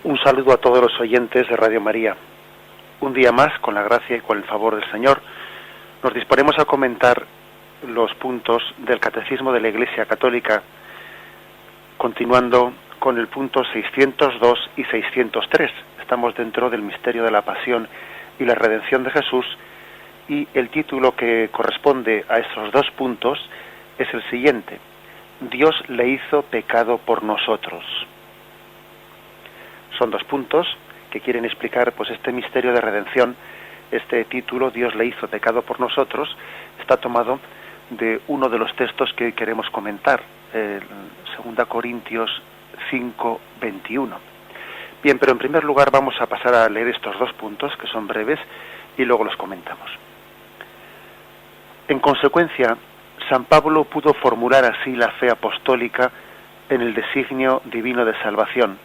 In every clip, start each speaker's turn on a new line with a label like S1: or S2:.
S1: Un saludo a todos los oyentes de Radio María. Un día más, con la gracia y con el favor del Señor, nos disponemos a comentar los puntos del Catecismo de la Iglesia Católica, continuando con el punto 602 y 603. Estamos dentro del misterio de la pasión y la redención de Jesús, y el título que corresponde a estos dos puntos es el siguiente: Dios le hizo pecado por nosotros. Son dos puntos que quieren explicar pues este misterio de redención. Este título, Dios le hizo pecado por nosotros, está tomado de uno de los textos que hoy queremos comentar, 2 Corintios 5, 21. Bien, pero en primer lugar vamos a pasar a leer estos dos puntos, que son breves, y luego los comentamos. En consecuencia, San Pablo pudo formular así la fe apostólica en el designio divino de salvación.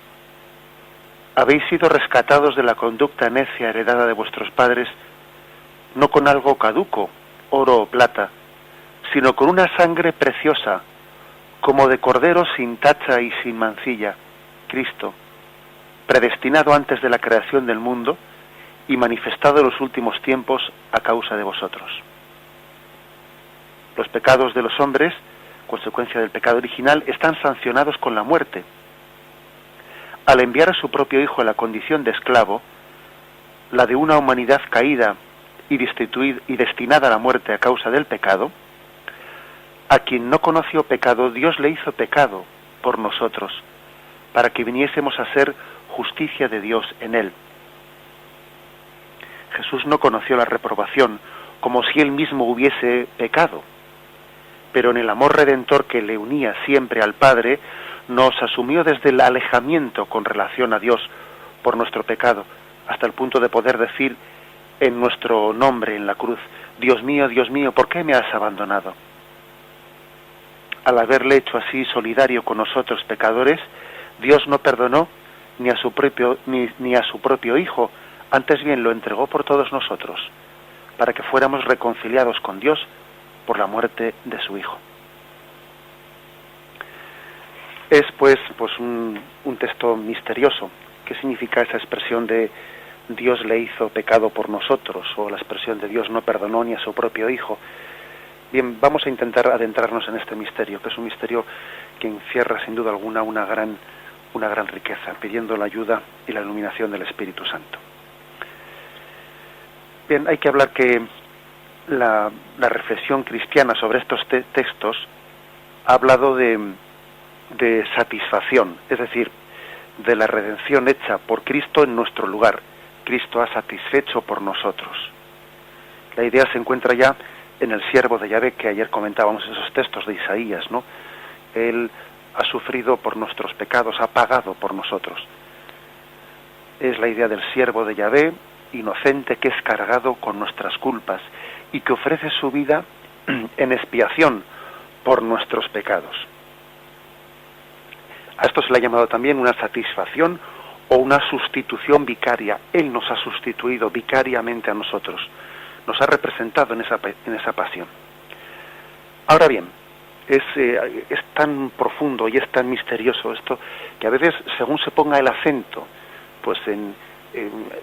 S1: Habéis sido rescatados de la conducta necia heredada de vuestros padres, no con algo caduco, oro o plata, sino con una sangre preciosa, como de cordero sin tacha y sin mancilla, Cristo, predestinado antes de la creación del mundo y manifestado en los últimos tiempos a causa de vosotros. Los pecados de los hombres, consecuencia del pecado original, están sancionados con la muerte. Al enviar a su propio Hijo a la condición de esclavo, la de una humanidad caída y destinada a la muerte a causa del pecado, a quien no conoció pecado, Dios le hizo pecado por nosotros, para que viniésemos a ser justicia de Dios en él. Jesús no conoció la reprobación, como si él mismo hubiese pecado, pero en el amor redentor que le unía siempre al Padre, nos asumió desde el alejamiento con relación a Dios por nuestro pecado, hasta el punto de poder decir en nuestro nombre en la cruz: Dios mío, ¿por qué me has abandonado? Al haberle hecho así solidario con nosotros pecadores, Dios no perdonó ni a su propio Hijo, antes bien lo entregó por todos nosotros, para que fuéramos reconciliados con Dios por la muerte de su Hijo. Es pues un texto misterioso. ¿Qué significa esa expresión de Dios le hizo pecado por nosotros, o la expresión de Dios no perdonó ni a su propio Hijo? Bien, vamos a intentar adentrarnos en este misterio, que es un misterio que encierra sin duda alguna una gran riqueza, pidiendo la ayuda y la iluminación del Espíritu Santo. Bien, hay que hablar que la reflexión cristiana sobre estos textos ha hablado de satisfacción, es decir, de la redención hecha por Cristo en nuestro lugar. Cristo ha satisfecho por nosotros. La idea se encuentra ya en el siervo de Yahvé, que ayer comentábamos esos textos de Isaías, ¿no? Él ha sufrido por nuestros pecados, ha pagado por nosotros. Es la idea del siervo de Yahvé, inocente, que es cargado con nuestras culpas y que ofrece su vida en expiación por nuestros pecados. A esto se le ha llamado también una satisfacción o una sustitución vicaria. Él nos ha sustituido vicariamente a nosotros, nos ha representado en esa pasión. Ahora bien, es tan profundo y es tan misterioso esto, que a veces, según se ponga el acento, pues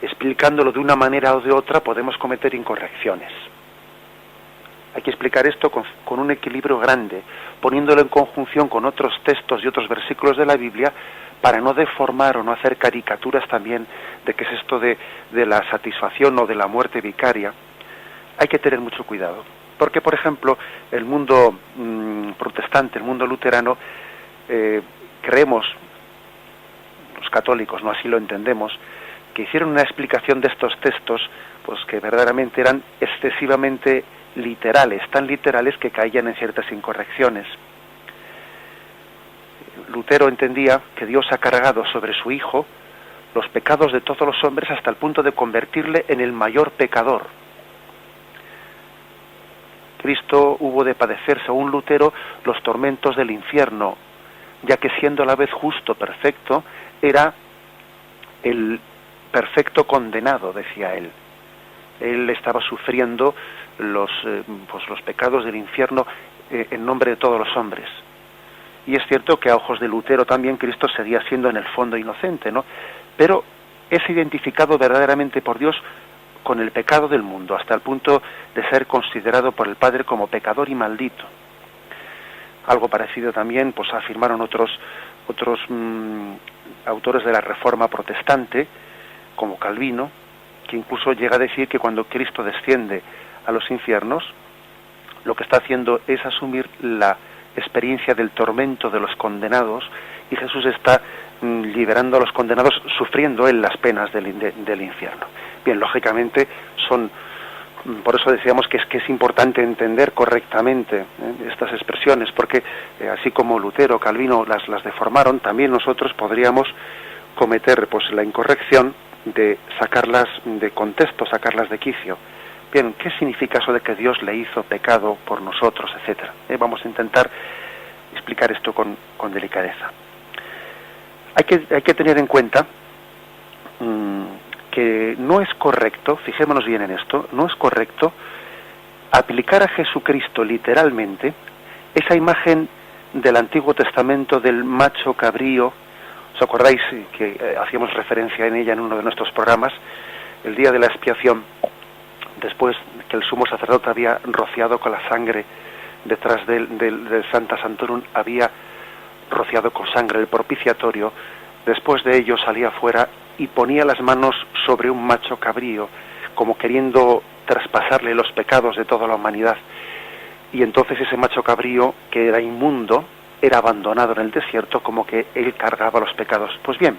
S1: explicándolo de una manera o de otra, podemos cometer incorrecciones. Hay que explicar esto con un equilibrio grande, poniéndolo en conjunción con otros textos y otros versículos de la Biblia, para no deformar o no hacer caricaturas también de qué es esto de la satisfacción o de la muerte vicaria. Hay que tener mucho cuidado, porque, por ejemplo, el mundo protestante, el mundo luterano, creemos, los católicos, no así lo entendemos, que hicieron una explicación de estos textos, pues que verdaderamente eran excesivamente literales, tan literales que caían en ciertas incorrecciones. Lutero entendía que Dios ha cargado sobre su Hijo los pecados de todos los hombres hasta el punto de convertirle en el mayor pecador. Cristo hubo de padecer, según Lutero, los tormentos del infierno, ya que siendo a la vez justo, perfecto, era el perfecto condenado, decía él. Él estaba sufriendo los pecados del infierno en nombre de todos los hombres. Y es cierto que a ojos de Lutero también Cristo seguía siendo en el fondo inocente, ¿no? Pero es identificado verdaderamente por Dios con el pecado del mundo, hasta el punto de ser considerado por el Padre como pecador y maldito. Algo parecido también pues afirmaron otros autores de la Reforma protestante, como Calvino, que incluso llega a decir que cuando Cristo desciende a los infiernos, lo que está haciendo es asumir la experiencia del tormento de los condenados, y Jesús está liberando a los condenados, sufriendo él las penas del infierno. Bien, lógicamente por eso decíamos que es importante entender correctamente estas expresiones, porque así como Lutero, Calvino las deformaron, también nosotros podríamos cometer pues la incorrección de sacarlas de contexto, sacarlas de quicio. Bien, ¿qué significa eso de que Dios le hizo pecado por nosotros, etcétera? Vamos a intentar explicar esto con delicadeza. Hay que tener en cuenta que no es correcto, fijémonos bien en esto, no es correcto aplicar a Jesucristo literalmente esa imagen del Antiguo Testamento del macho cabrío. ¿Os acordáis que hacíamos referencia en ella en uno de nuestros programas? El día de la expiación, después que el sumo sacerdote había rociado con la sangre detrás del Santa Santorum, había rociado con sangre el propiciatorio, después de ello salía fuera y ponía las manos sobre un macho cabrío, como queriendo traspasarle los pecados de toda la humanidad. Y entonces ese macho cabrío, que era inmundo, era abandonado en el desierto, como que él cargaba los pecados. Pues bien,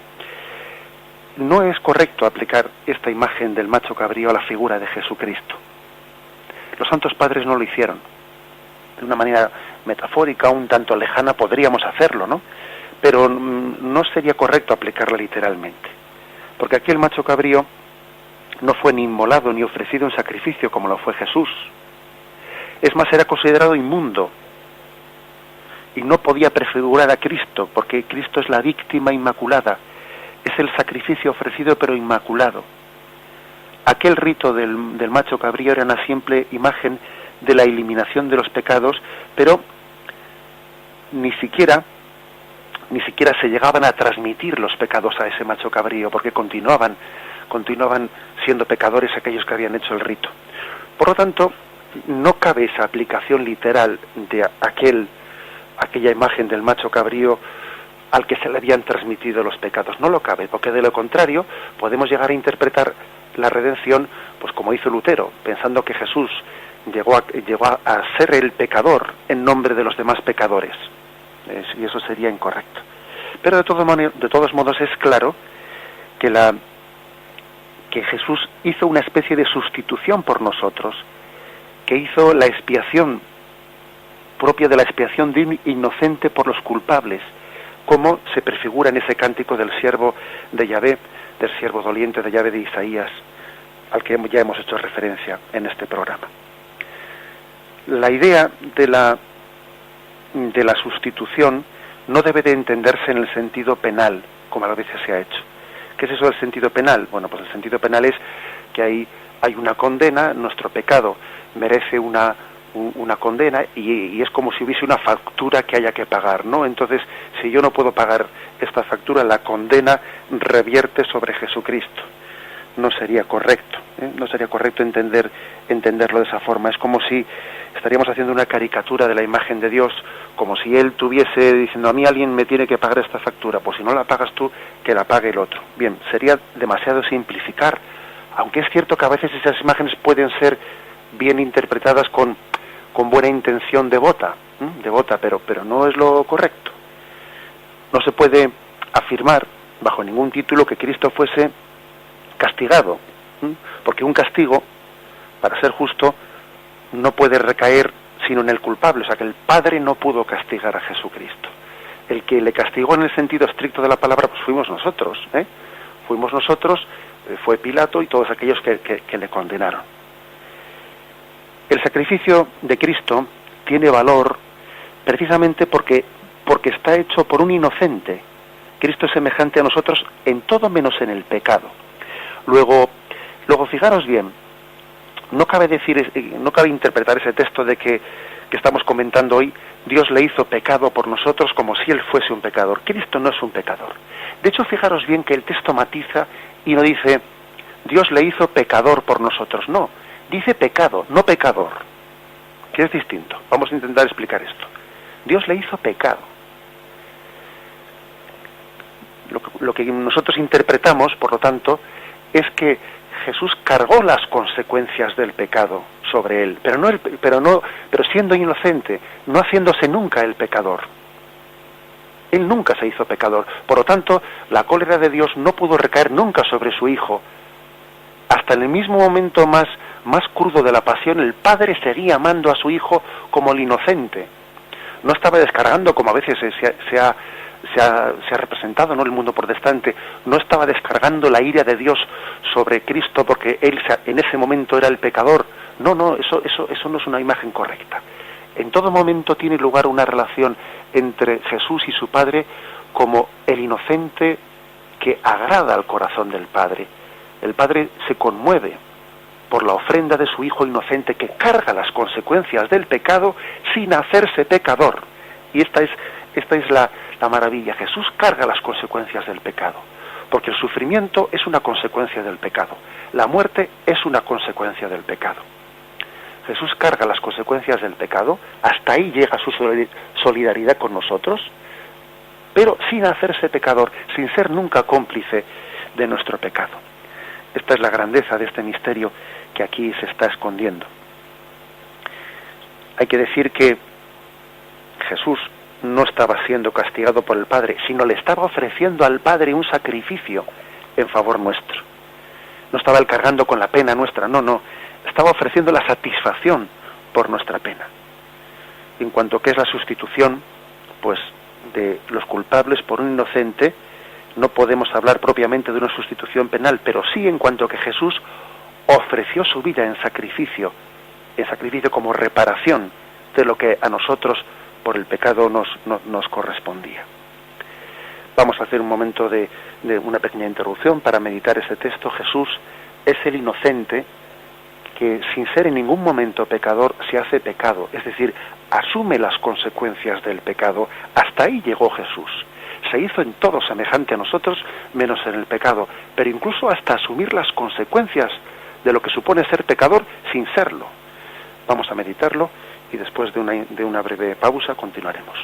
S1: no es correcto aplicar esta imagen del macho cabrío a la figura de Jesucristo. Los santos padres no lo hicieron. De una manera metafórica, un tanto lejana, podríamos hacerlo, ¿no? Pero no sería correcto aplicarla literalmente. Porque aquí el macho cabrío no fue ni inmolado ni ofrecido en sacrificio como lo fue Jesús. Es más, era considerado inmundo y no podía prefigurar a Cristo, porque Cristo es la víctima inmaculada, es el sacrificio ofrecido pero inmaculado. Aquel rito del macho cabrío era una simple imagen de la eliminación de los pecados, pero ni siquiera se llegaban a transmitir los pecados a ese macho cabrío, porque continuaban siendo pecadores aquellos que habían hecho el rito. Por lo tanto, no cabe esa aplicación literal de aquella imagen del macho cabrío al que se le habían transmitido los pecados. No lo cabe, porque de lo contrario podemos llegar a interpretar la redención pues como hizo Lutero, pensando que Jesús llegó a ser el pecador en nombre de los demás pecadores. Y eso sería incorrecto. Pero de todos modos es claro que Jesús hizo una especie de sustitución por nosotros, que hizo la expiación propia de la expiación de un inocente por los culpables, como se prefigura en ese cántico del siervo de Yahvé, del siervo doliente de Yahvé de Isaías, al que ya hemos hecho referencia en este programa. La idea de la sustitución no debe de entenderse en el sentido penal, como a veces se ha hecho. ¿Qué es eso del sentido penal? Bueno, pues el sentido penal es que hay una condena, nuestro pecado merece una condena y es como si hubiese una factura que haya que pagar, ¿no? Entonces, si yo no puedo pagar esta factura, la condena revierte sobre Jesucristo. No sería correcto, no sería correcto entenderlo de esa forma. Es como si estaríamos haciendo una caricatura de la imagen de Dios, como si Él tuviese diciendo, a mí alguien me tiene que pagar esta factura, pues si no la pagas tú, que la pague el otro. Bien, sería demasiado simplificar, aunque es cierto que a veces esas imágenes pueden ser bien interpretadas con buena intención devota, pero no es lo correcto. No se puede afirmar bajo ningún título que Cristo fuese castigado, porque un castigo, para ser justo, no puede recaer sino en el culpable. O sea, que el Padre no pudo castigar a Jesucristo. El que le castigó en el sentido estricto de la palabra, pues fuimos nosotros, fue Pilato y todos aquellos que le condenaron. El sacrificio de Cristo tiene valor precisamente porque está hecho por un inocente. Cristo es semejante a nosotros en todo menos en el pecado. Luego fijaros bien, no cabe interpretar ese texto de que que estamos comentando hoy, Dios le hizo pecado por nosotros como si Él fuese un pecador. Cristo no es un pecador. De hecho, fijaros bien que el texto matiza y no dice, Dios le hizo pecador por nosotros. No, dice pecado, no pecador, que es distinto. Vamos a intentar explicar esto. Dios le hizo pecado. Lo que nosotros interpretamos, por lo tanto, es que Jesús cargó las consecuencias del pecado sobre él, pero siendo inocente, no haciéndose nunca el pecador. Él nunca se hizo pecador. Por lo tanto, la cólera de Dios no pudo recaer nunca sobre su Hijo. Hasta en el mismo momento más crudo de la pasión, el Padre seguía amando a su Hijo como el inocente. No estaba descargando, como a veces se ha representado, ¿no?, el mundo protestante, no estaba descargando la ira de Dios sobre Cristo porque él en ese momento era el pecador. No, eso no es una imagen correcta. En todo momento tiene lugar una relación entre Jesús y su Padre como el inocente que agrada al corazón del Padre. El Padre se conmueve por la ofrenda de su Hijo inocente que carga las consecuencias del pecado sin hacerse pecador. Y esta es la maravilla. Jesús carga las consecuencias del pecado, porque el sufrimiento es una consecuencia del pecado. La muerte es una consecuencia del pecado. Jesús carga las consecuencias del pecado, hasta ahí llega su solidaridad con nosotros, pero sin hacerse pecador, sin ser nunca cómplice de nuestro pecado. Esta es la grandeza de este misterio que aquí se está escondiendo. Hay que decir que Jesús no estaba siendo castigado por el Padre, sino le estaba ofreciendo al Padre un sacrificio en favor nuestro. No estaba él cargando con la pena nuestra, no, estaba ofreciendo la satisfacción por nuestra pena. En cuanto que es la sustitución, pues, de los culpables por un inocente, no podemos hablar propiamente de una sustitución penal, pero sí en cuanto que Jesús ofreció su vida en sacrificio como reparación de lo que a nosotros por el pecado nos correspondía. Vamos a hacer un momento de una pequeña interrupción para meditar este texto. Jesús es el inocente que sin ser en ningún momento pecador se hace pecado, es decir, asume las consecuencias del pecado. Hasta ahí llegó Jesús. Se hizo en todo semejante a nosotros, menos en el pecado, pero incluso hasta asumir las consecuencias de lo que supone ser pecador sin serlo. Vamos a meditarlo y después de una breve pausa continuaremos.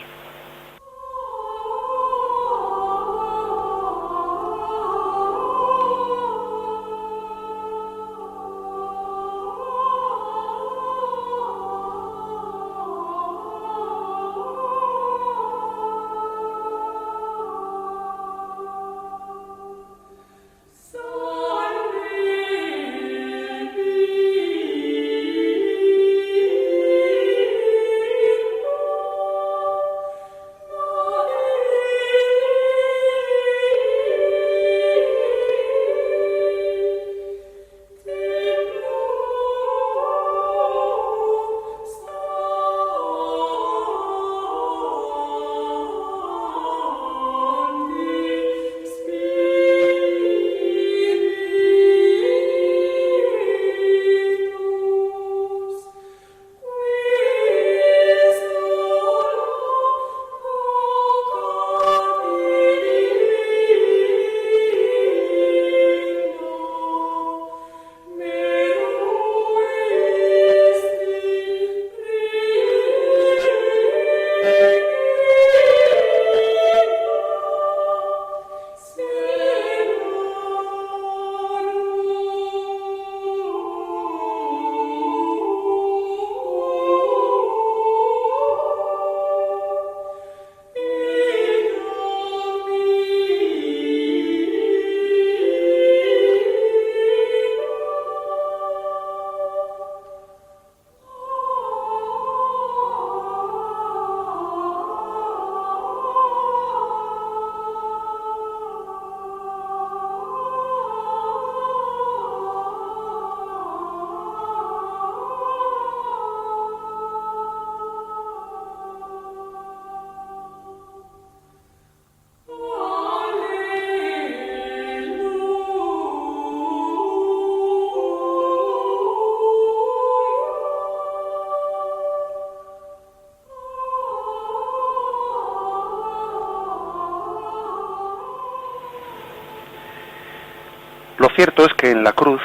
S1: Lo cierto es que en la cruz,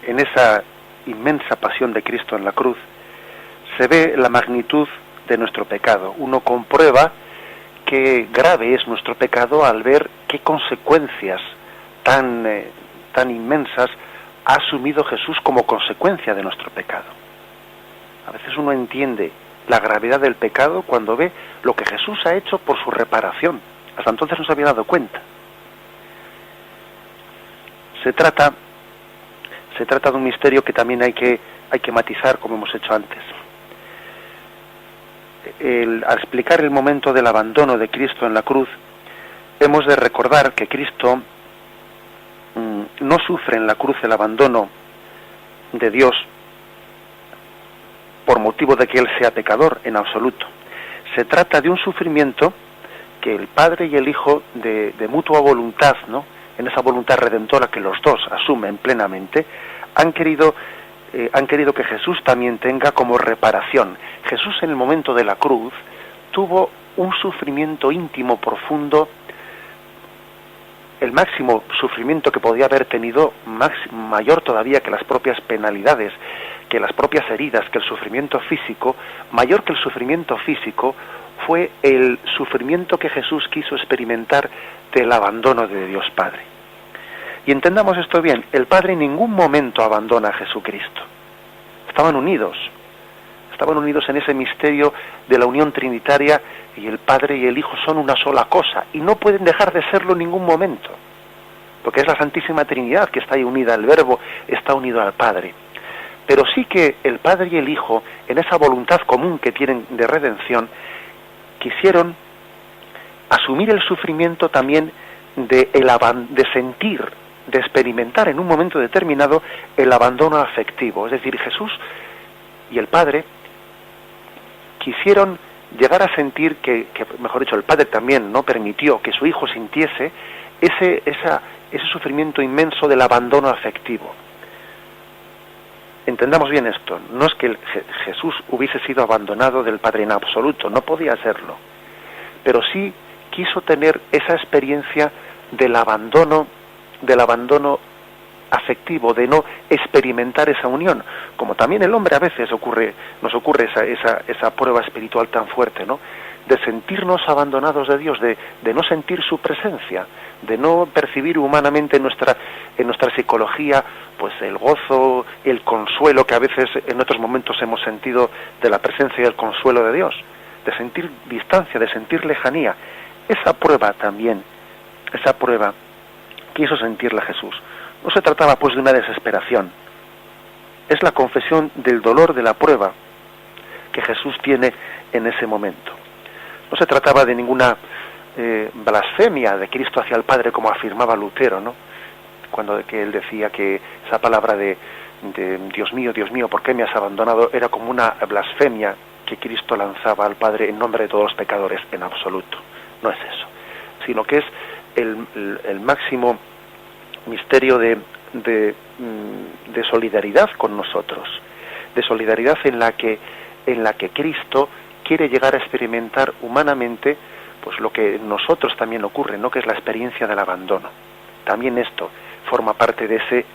S1: en esa inmensa pasión de Cristo en la cruz, se ve la magnitud de nuestro pecado. Uno comprueba qué grave es nuestro pecado al ver qué consecuencias tan inmensas ha asumido Jesús como consecuencia de nuestro pecado. A veces uno entiende la gravedad del pecado cuando ve lo que Jesús ha hecho por su reparación. Hasta entonces no se había dado cuenta. Se trata de un misterio que también hay que matizar, como hemos hecho antes. Al explicar el momento del abandono de Cristo en la cruz, hemos de recordar que Cristo no sufre en la cruz el abandono de Dios por motivo de que Él sea pecador, en absoluto. Se trata de un sufrimiento que el Padre y el Hijo, de mutua voluntad, ¿no?, en esa voluntad redentora que los dos asumen plenamente, han querido que Jesús también tenga como reparación. Jesús en el momento de la cruz tuvo un sufrimiento íntimo, profundo, el máximo sufrimiento que podía haber tenido, mayor todavía que las propias penalidades, que las propias heridas, que el sufrimiento físico. Mayor que el sufrimiento físico fue el sufrimiento que Jesús quiso experimentar del abandono de Dios Padre. Y entendamos esto bien, el Padre en ningún momento abandona a Jesucristo. Estaban unidos en ese misterio de la unión trinitaria, y el Padre y el Hijo son una sola cosa, y no pueden dejar de serlo en ningún momento, porque es la Santísima Trinidad que está ahí unida, el Verbo está unido al Padre. Pero sí que el Padre y el Hijo, en esa voluntad común que tienen de redención, quisieron asumir el sufrimiento también de sentir, de experimentar en un momento determinado el abandono afectivo. Es decir, Jesús y el Padre quisieron llegar a sentir que mejor dicho, el Padre también no permitió que su Hijo sintiese ese sufrimiento inmenso del abandono afectivo. Entendamos bien esto, no es que Jesús hubiese sido abandonado del Padre en absoluto, no podía serlo, pero sí quiso tener esa experiencia del abandono afectivo, de no experimentar esa unión, como también el hombre a veces nos ocurre esa prueba espiritual tan fuerte, ¿no?, de sentirnos abandonados de Dios, de no sentir su presencia, de no percibir humanamente en nuestra psicología pues el gozo, el consuelo que a veces en otros momentos hemos sentido de la presencia y el consuelo de Dios, de sentir distancia, de sentir lejanía. Esa prueba quiso sentirla Jesús. No se trataba pues de una desesperación, es la confesión del dolor de la prueba que Jesús tiene en ese momento. No se trataba de ninguna blasfemia de Cristo hacia el Padre, como afirmaba Lutero, ¿no?, cuando que él decía que esa palabra de Dios mío, ¿por qué me has abandonado?, era como una blasfemia que Cristo lanzaba al Padre en nombre de todos los pecadores. En absoluto, no es eso, sino que es el máximo misterio de solidaridad con nosotros, de solidaridad en la que Cristo quiere llegar a experimentar humanamente pues lo que nosotros también ocurre, ¿no?, que es la experiencia del abandono. También esto forma parte de ese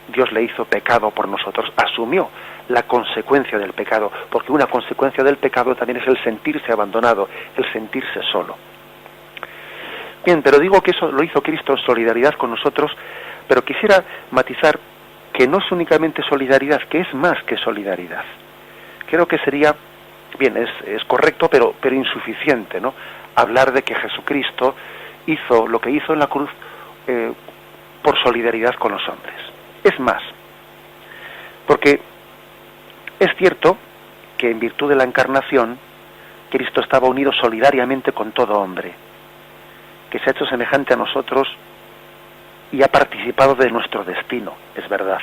S1: Dios le hizo pecado por nosotros, asumió la consecuencia del pecado, porque una consecuencia del pecado también es el sentirse abandonado, el sentirse solo. Bien, pero digo que eso lo hizo Cristo en solidaridad con nosotros, pero quisiera matizar que no es únicamente solidaridad, que es más que solidaridad. Creo que sería, bien, es correcto, pero insuficiente, ¿no?, hablar de que Jesucristo hizo lo que hizo en la cruz por solidaridad con los hombres. Es más, porque es cierto que en virtud de la encarnación Cristo estaba unido solidariamente con todo hombre, que se ha hecho semejante a nosotros y ha participado de nuestro destino, es verdad.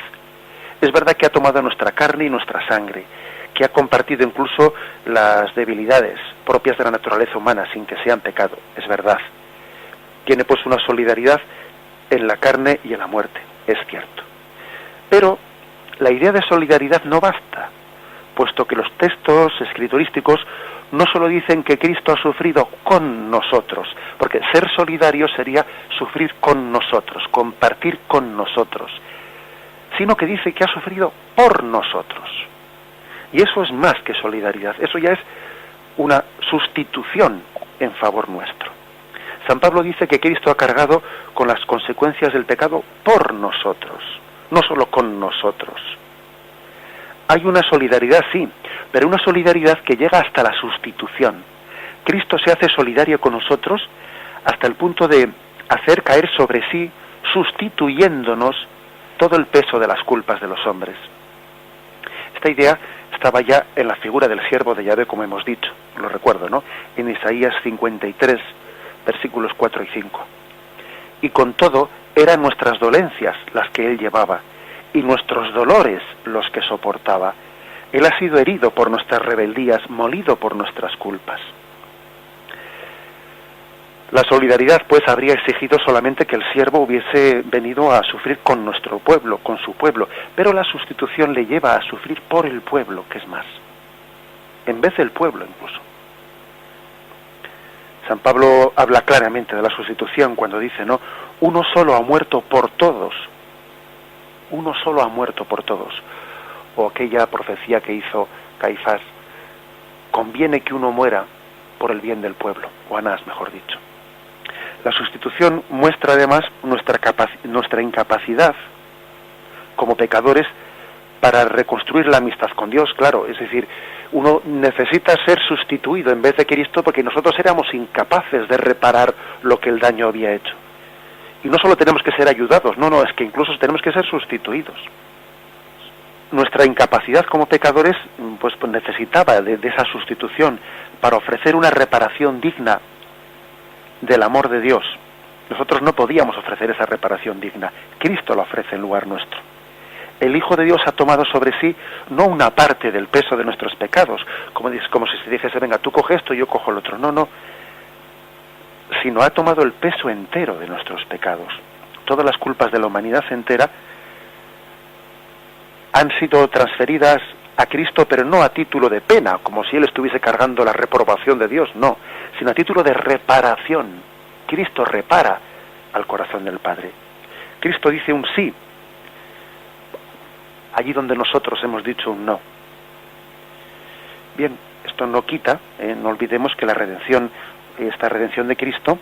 S1: Es verdad que ha tomado nuestra carne y nuestra sangre, que ha compartido incluso las debilidades propias de la naturaleza humana sin que sean pecado, es verdad. Tiene pues una solidaridad en la carne y en la muerte, es cierto. Pero la idea de solidaridad no basta, puesto que los textos escriturísticos no solo dicen que Cristo ha sufrido con nosotros, porque ser solidario sería sufrir con nosotros, compartir con nosotros, sino que dice que ha sufrido por nosotros. Y eso es más que solidaridad, eso ya es una sustitución en favor nuestro. San Pablo dice que Cristo ha cargado con las consecuencias del pecado por nosotros, no solo con nosotros. Hay una solidaridad, sí, pero una solidaridad que llega hasta la sustitución. Cristo se hace solidario con nosotros hasta el punto de hacer caer sobre sí, sustituyéndonos todo el peso de las culpas de los hombres. Esta idea estaba ya en la figura del siervo de Yahvé, como hemos dicho, lo recuerdo, ¿no? En Isaías 53, versículos 4 y 5. Y con todo, eran nuestras dolencias las que él llevaba, y nuestros dolores los que soportaba. Él ha sido herido por nuestras rebeldías, molido por nuestras culpas. La solidaridad, pues, habría exigido solamente que el siervo hubiese venido a sufrir con nuestro pueblo, con su pueblo, pero la sustitución le lleva a sufrir por el pueblo, que es más, en vez del pueblo incluso. San Pablo habla claramente de la sustitución cuando dice, ¿no? Uno solo ha muerto por todos. Uno solo ha muerto por todos. O aquella profecía que hizo Caifás, conviene que uno muera por el bien del pueblo, o Anás, mejor dicho. La sustitución muestra además nuestra incapacidad como pecadores para reconstruir la amistad con Dios, claro, es decir, uno necesita ser sustituido en vez de Cristo porque nosotros éramos incapaces de reparar lo que el daño había hecho. Y no solo tenemos que ser ayudados, no, es que incluso tenemos que ser sustituidos. Nuestra incapacidad como pecadores pues necesitaba de esa sustitución para ofrecer una reparación digna del amor de Dios. Nosotros no podíamos ofrecer esa reparación digna. Cristo la ofrece en lugar nuestro. El Hijo de Dios ha tomado sobre sí no una parte del peso de nuestros pecados, como si se dijese, venga, tú coges esto y yo cojo el otro. No, sino ha tomado el peso entero de nuestros pecados. Todas las culpas de la humanidad entera han sido transferidas a Cristo, pero no a título de pena, como si Él estuviese cargando la reprobación de Dios, no, sino a título de reparación. Cristo repara al corazón del Padre. Cristo dice un sí, allí donde nosotros hemos dicho un no. Bien, esto no quita, no olvidemos que la redención, esta redención de Cristo,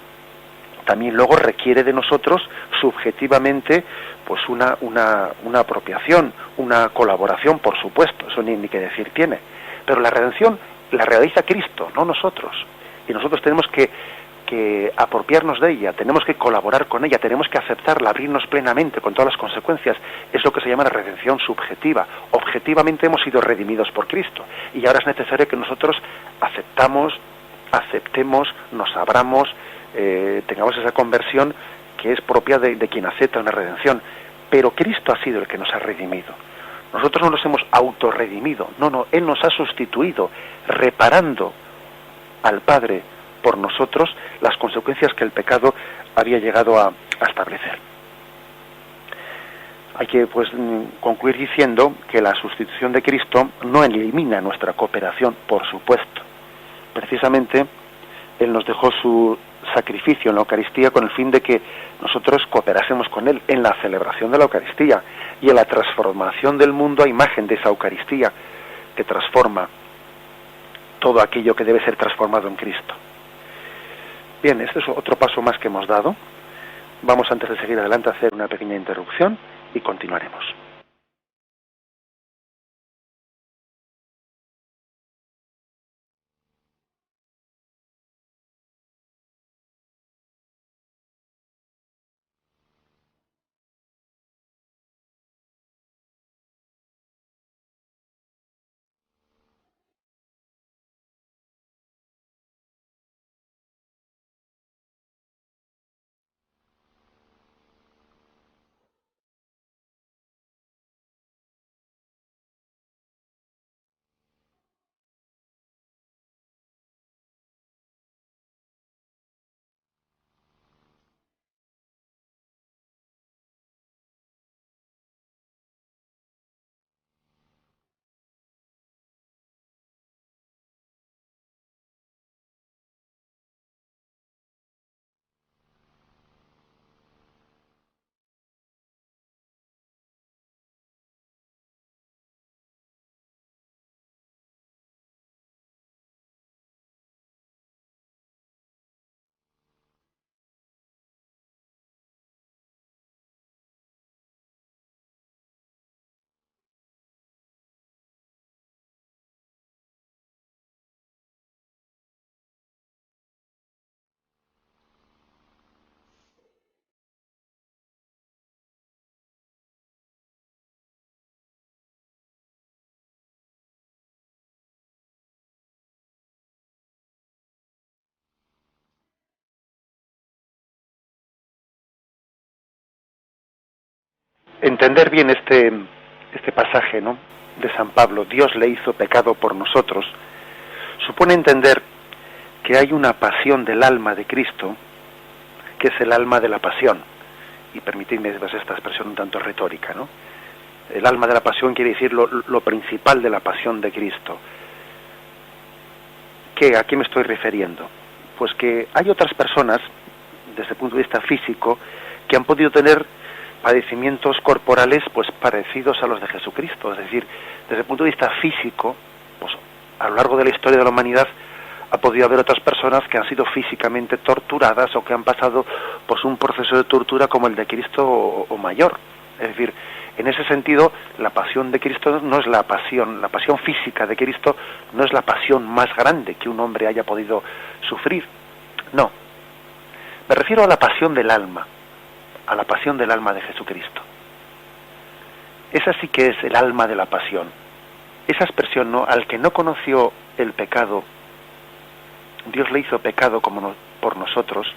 S1: también luego requiere de nosotros subjetivamente pues una apropiación, una colaboración, por supuesto, eso ni que decir tiene. Pero la redención la realiza Cristo, no nosotros. Y nosotros tenemos que apropiarnos de ella, tenemos que colaborar con ella, tenemos que aceptarla, abrirnos plenamente con todas las consecuencias. Es lo que se llama la redención subjetiva. Objetivamente hemos sido redimidos por Cristo y ahora es necesario que nosotros aceptemos, nos abramos, tengamos esa conversión que es propia de quien acepta una redención. Pero Cristo ha sido el que nos ha redimido. Nosotros no nos hemos autorredimido, no, Él nos ha sustituido, reparando al Padre por nosotros las consecuencias que el pecado había llegado a establecer. Hay que concluir diciendo que la sustitución de Cristo no elimina nuestra cooperación, por supuesto. Precisamente Él nos dejó su sacrificio en la Eucaristía con el fin de que nosotros cooperásemos con Él en la celebración de la Eucaristía y en la transformación del mundo a imagen de esa Eucaristía que transforma todo aquello que debe ser transformado en Cristo. Bien, este es otro paso más que hemos dado. Vamos, antes de seguir adelante, a hacer una pequeña interrupción y continuaremos. entender bien este pasaje, ¿no?, de San Pablo, Dios le hizo pecado por nosotros, supone entender que hay una pasión del alma de Cristo, que es el alma de la pasión. Y permitidme esta expresión un tanto retórica, ¿no? El alma de la pasión quiere decir lo principal de la pasión de Cristo. ¿A qué me estoy refiriendo? Pues que hay otras personas, desde el punto de vista físico, que han podido tener padecimientos corporales pues parecidos a los de Jesucristo. Es decir, desde el punto de vista físico, pues a lo largo de la historia de la humanidad ha podido haber otras personas que han sido físicamente torturadas o que han pasado pues un proceso de tortura como el de Cristo o mayor. Es decir, en ese sentido, la pasión de Cristo no es la pasión física de Cristo no es la pasión más grande que un hombre haya podido sufrir. No. Me refiero a la pasión del alma, a la pasión del alma de Jesucristo. Esa sí que es el alma de la pasión. Esa expresión, ¿no?, al que no conoció el pecado, Dios le hizo pecado por nosotros,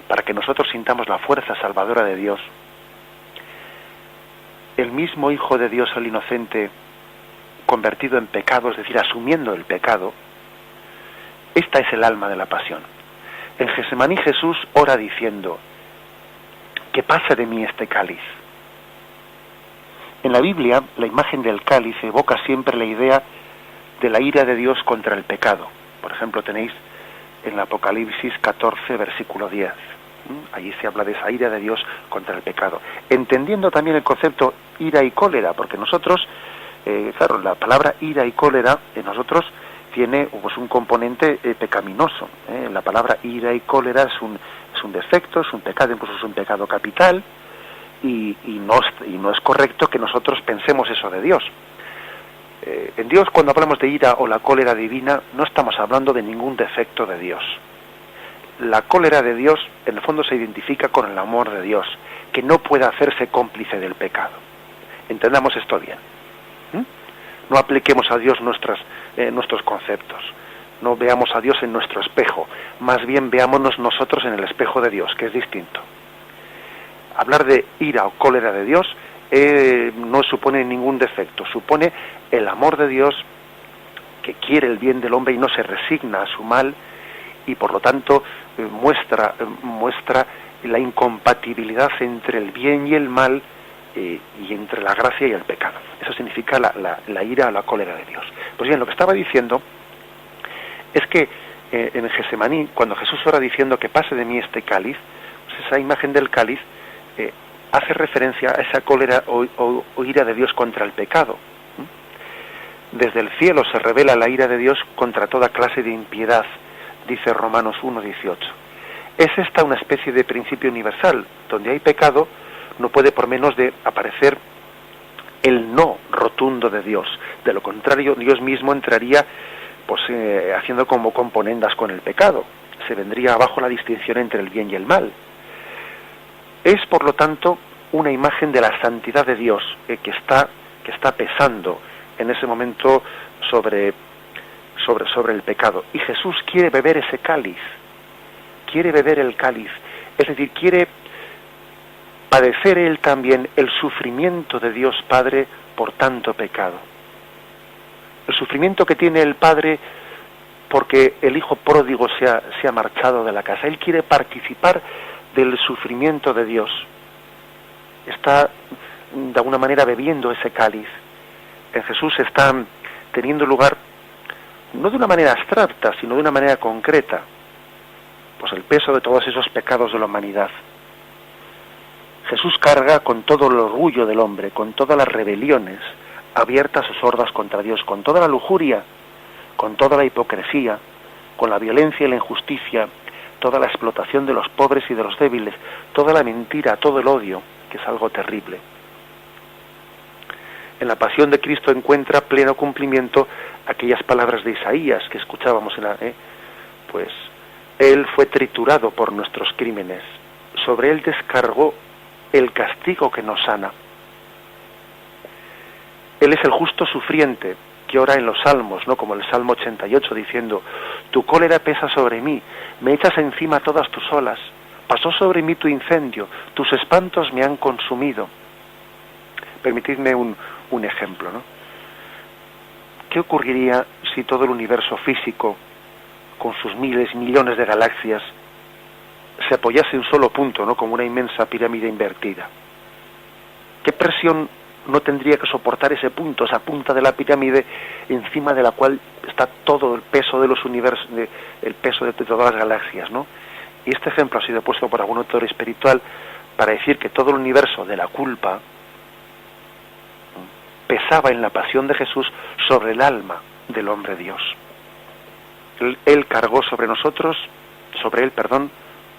S1: para que nosotros sintamos la fuerza salvadora de Dios. El mismo Hijo de Dios, el inocente, convertido en pecado, es decir, asumiendo el pecado, esta es el alma de la pasión. En Getsemaní Jesús ora diciendo: que pase de mí este cáliz. En la Biblia, la imagen del cáliz evoca siempre la idea de la ira de Dios contra el pecado. Por ejemplo, tenéis en el Apocalipsis 14, versículo 10. Allí se habla de esa ira de Dios contra el pecado. Entendiendo también el concepto ira y cólera, porque nosotros, claro, la palabra ira y cólera en nosotros tiene pues un componente pecaminoso. La palabra ira y cólera es un defecto, es un pecado, incluso es un pecado capital, y no es correcto que nosotros pensemos eso de Dios. En Dios, cuando hablamos de ira o la cólera divina, no estamos hablando de ningún defecto de Dios. La cólera de Dios, en el fondo, se identifica con el amor de Dios, que no puede hacerse cómplice del pecado. Entendamos esto bien. No apliquemos a Dios nuestros conceptos. No veamos a Dios en nuestro espejo. Más bien veámonos nosotros en el espejo de Dios, que es distinto. Hablar de ira o cólera de Dios no supone ningún defecto. Supone el amor de Dios, que quiere el bien del hombre y no se resigna a su mal, y por lo tanto muestra la incompatibilidad entre el bien y el mal, y entre la gracia y el pecado. Eso significa la ira o la cólera de Dios. Pues bien, lo que estaba diciendo es que en Getsemaní, cuando Jesús ora diciendo que pase de mí este cáliz, pues esa imagen del cáliz hace referencia a esa cólera o ira de Dios contra el pecado. Desde el cielo se revela la ira de Dios contra toda clase de impiedad, dice Romanos 1:18. Es esta una especie de principio universal. Donde hay pecado, no puede por menos de aparecer el no rotundo de Dios. De lo contrario, Dios mismo entraría pues haciendo como componendas con el pecado. Se vendría abajo la distinción entre el bien y el mal. Es, por lo tanto, una imagen de la santidad de Dios que está pesando en ese momento sobre el pecado. Y Jesús quiere beber ese cáliz. Quiere beber el cáliz. Es decir, quiere padecer él también el sufrimiento de Dios Padre por tanto pecado. El sufrimiento que tiene el Padre porque el hijo pródigo se ha marchado de la casa. Él quiere participar del sufrimiento de Dios. Está de alguna manera bebiendo ese cáliz. En Jesús está teniendo lugar no de una manera abstracta, sino de una manera concreta, pues el peso de todos esos pecados de la humanidad. Jesús carga con todo el orgullo del hombre, con todas las rebeliones abiertas o sordas contra Dios, con toda la lujuria, con toda la hipocresía, con la violencia y la injusticia, toda la explotación de los pobres y de los débiles, toda la mentira, todo el odio, que es algo terrible. En la pasión de Cristo encuentra pleno cumplimiento aquellas palabras de Isaías que escuchábamos pues Él fue triturado por nuestros crímenes, sobre Él descargó el castigo que nos sana. Él es el justo sufriente que ora en los salmos, ¿no? Como el Salmo 88 diciendo: tu cólera pesa sobre mí, me echas encima todas tus olas, pasó sobre mí tu incendio, tus espantos me han consumido. Permitidme un ejemplo, ¿no? ¿Qué ocurriría si todo el universo físico, con sus miles y millones de galaxias, se apoyase en un solo punto, ¿no? Como una inmensa pirámide invertida? ¿Qué presión no tendría que soportar ese punto, esa punta de la pirámide, encima de la cual está todo el peso de los universos, el peso de todas las galaxias, ¿no? Y este ejemplo ha sido puesto por algún autor espiritual para decir que todo el universo de la culpa pesaba en la pasión de Jesús sobre el alma del hombre Dios. Él cargó sobre él,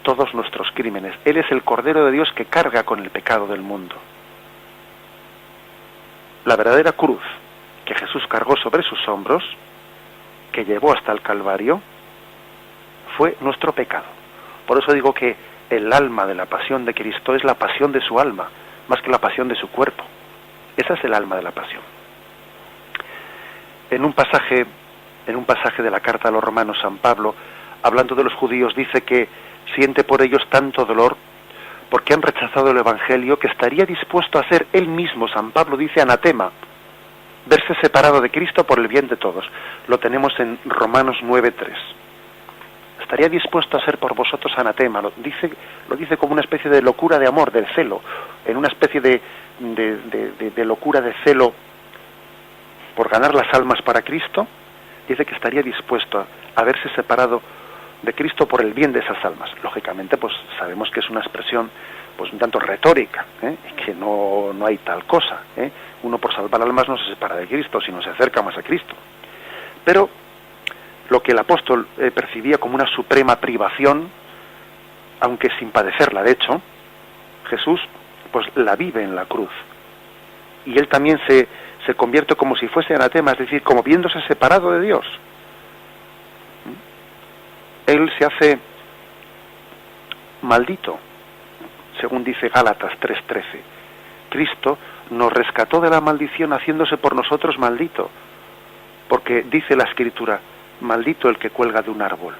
S1: todos nuestros crímenes. Él es el Cordero de Dios que carga con el pecado del mundo. La verdadera cruz que Jesús cargó sobre sus hombros, que llevó hasta el Calvario, fue nuestro pecado. Por eso digo que el alma de la pasión de Cristo es la pasión de su alma, más que la pasión de su cuerpo. Esa es el alma de la pasión. En un pasaje de la carta a los Romanos, San Pablo, hablando de los judíos, dice que siente por ellos tanto dolor porque han rechazado el Evangelio, que estaría dispuesto a ser él mismo, San Pablo dice, anatema, verse separado de Cristo por el bien de todos. Lo tenemos en Romanos 9:3. Estaría dispuesto a ser por vosotros anatema. Lo dice como una especie de locura de amor, del celo, en una especie de locura de celo por ganar las almas para Cristo. Dice que estaría dispuesto a verse separado de Cristo por el bien de esas almas. Lógicamente, pues sabemos que es una expresión pues un tanto retórica, que no hay tal cosa. Uno por salvar almas no se separa de Cristo, sino se acerca más a Cristo. Pero lo que el apóstol percibía como una suprema privación, aunque sin padecerla, de hecho, Jesús pues la vive en la cruz. Y él también se convierte como si fuese anatema, es decir, como viéndose separado de Dios. Él se hace maldito, según dice Gálatas 3:13. Cristo nos rescató de la maldición haciéndose por nosotros maldito, porque dice la Escritura, maldito el que cuelga de un árbol.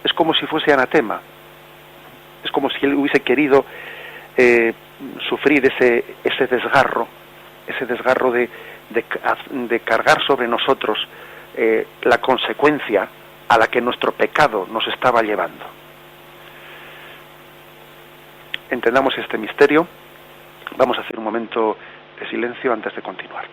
S1: Es como si fuese anatema, es como si él hubiese querido sufrir ese desgarro de cargar sobre nosotros la consecuencia a la que nuestro pecado nos estaba llevando. Entendamos este misterio. Vamos a hacer un momento de silencio antes de continuar.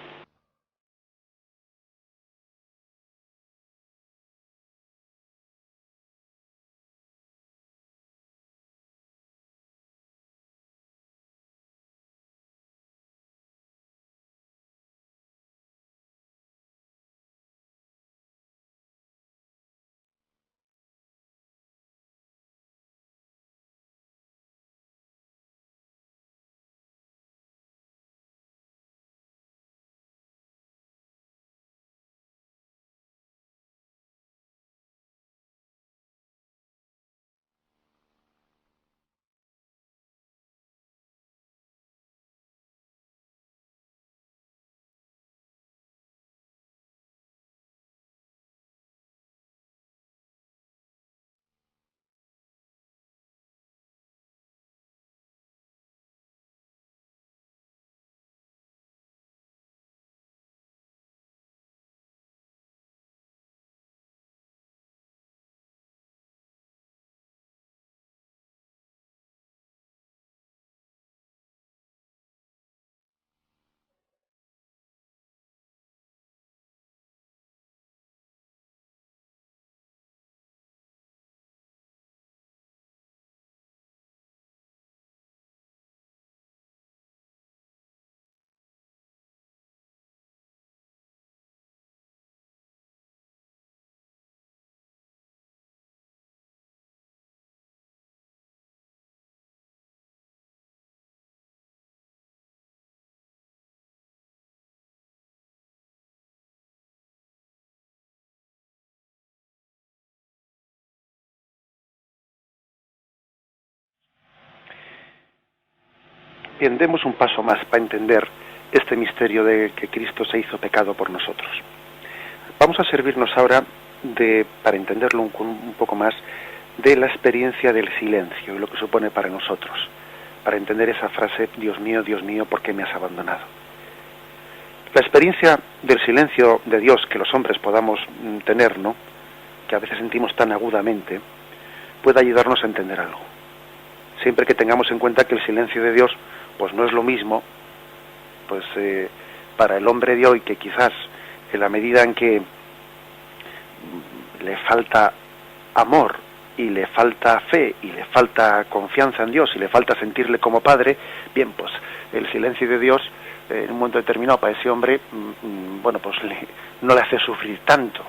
S1: Bien, demos un paso más para entender este misterio de que Cristo se hizo pecado por nosotros. Vamos a servirnos ahora para entenderlo un poco más, de la experiencia del silencio y lo que supone para nosotros. para entender esa frase, Dios mío, ¿por qué me has abandonado? La experiencia del silencio de Dios que los hombres podamos tener, ¿no?, que a veces sentimos tan agudamente, puede ayudarnos a entender algo. Siempre que tengamos en cuenta que el silencio de Dios pues no es lo mismo, pues para el hombre de hoy, que quizás en la medida en que le falta amor y le falta fe y le falta confianza en Dios y le falta sentirle como padre, bien, pues el silencio de Dios en un momento determinado para ese hombre, bueno, pues no le hace sufrir tanto,